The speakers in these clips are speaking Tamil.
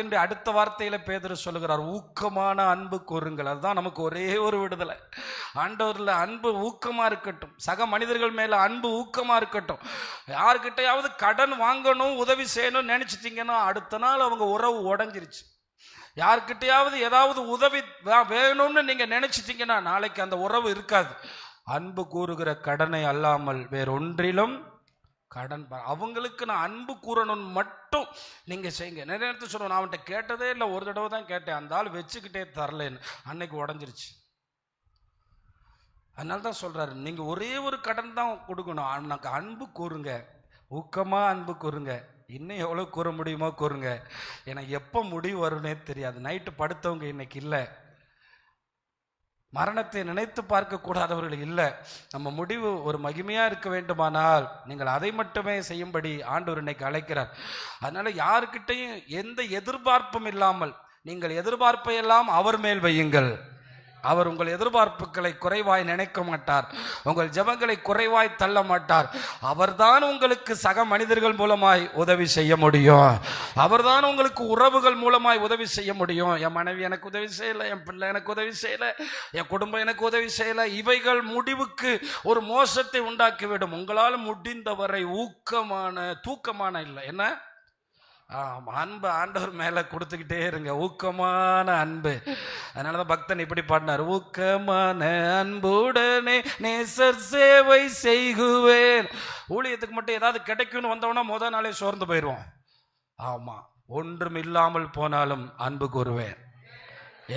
என்று அடுத்த வார்த்தையில பேதுரு சொல்லுகிறார், ஊக்கமான அன்பு கூறுங்கள். அதுதான் நமக்கு ஒரே ஒரு விடுதலை. ஆண்டவர்ல அன்பு ஊக்கமா இருக்கட்டும், சக மனிதர்கள் மேல அன்பு ஊக்கமா இருக்கட்டும். யாருக்கிட்டையாவது கடன் வாங்கணும், உதவி செய்யணும் நினைச்சிட்டீங்கன்னா அடுத்த நாள் அவங்க உறவு உடஞ்சிருச்சு. யாருக்கிட்டையாவது ஏதாவது உதவி வேணும்னு நீங்க நினைச்சிட்டீங்கன்னா நாளைக்கு அந்த உறவு இருக்காது. அன்பு கூறுகிற கடனை அல்லாமல் வேறொன்றிலும் கடன் அவங்களுக்கு நான் அன்பு கூறணும்னு மட்டும் நீங்க செய்யுங்க. நிறைய நேரத்தை சொல்லுவோம், நான் அவன்கிட்ட கேட்டதே இல்லை, ஒரு தடவை தான் கேட்டேன், அந்த ஆள் வச்சுக்கிட்டே தரலன்னு, அன்னைக்கு உடஞ்சிருச்சு. அதனால தான் சொல்றாரு, நீங்க ஒரே ஒரு கடன் தான் கொடுக்கணும், எனக்கு அன்பு கூறுங்க, ஊக்கமா அன்பு கூறுங்க. இன்னும் எவ்வளோ கூற முடியுமோ கூறுங்க. எனக்கு எப்போ முடிவு வரும்னே தெரியாது. நைட்டு படுத்தவங்க இன்னைக்கு இல்லை, மரணத்தை நினைத்து பார்க்க கூடாதவர்கள் இல்லை. நம்ம முடிவு ஒரு மகிமையா இருக்க வேண்டுமானால் நீங்கள் அதை மட்டுமே செய்யும்படி ஆண்டவர் இன்னைக்கு அழைக்கிறார். அதனால யாருக்கிட்டையும் எந்த எதிர்பார்ப்பும் இல்லாமல் நீங்கள் எதிர்பார்ப்பை எல்லாம் அவர் மேல் வையுங்கள். அவர் உங்கள் எதிர்பார்ப்புகளை குறைவாய் நினைக்க மாட்டார், உங்கள் ஜெபங்களை குறைவாய் தள்ள மாட்டார். அவர்தான் உங்களுக்கு சக மனிதர்கள் மூலமாய் உதவி செய்ய முடியும். அவர்தான் உங்களுக்கு உறவுகள் மூலமாய் உதவி செய்ய முடியும். என் மனைவி எனக்கு உதவி செய்யலை, என் பிள்ளை எனக்கு உதவி செய்யலை, என் குடும்பம் எனக்கு உதவி செய்யலை, இவைகள் முடிவுக்கு ஒரு மோசத்தை உண்டாக்கிவிடும். உங்களால் முடிந்தவரை தூக்கமான இல்லை என்ன அன்பு ஆண்டவர் மேல கொடுத்துக்கிட்டே இருங்க, ஊக்கமான அன்பு. அதனாலதான் பக்தன் இப்படி பாடினார், ஊக்கமான அன்புடனே நேசர் சேவை செய்குவேன். ஊழியத்துக்கு மட்டும் ஏதாவது கிடைக்கும்னு வந்தோம்னா முதல் நாளே சோர்ந்து போயிடுவோம். ஆமா, ஒன்றும் இல்லாமல் போனாலும் அன்பு கூறுவேன்,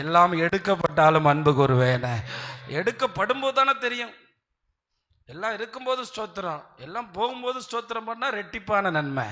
எல்லாம் எடுக்கப்பட்டாலும் அன்பு கூறுவேன். எடுக்கப்படும் போது தானே தெரியும். எல்லாம் இருக்கும்போது ஸ்தோத்திரம், எல்லாம் போகும்போது ஸ்தோத்திரம் பண்ணா ரெட்டிப்பான நன்மை.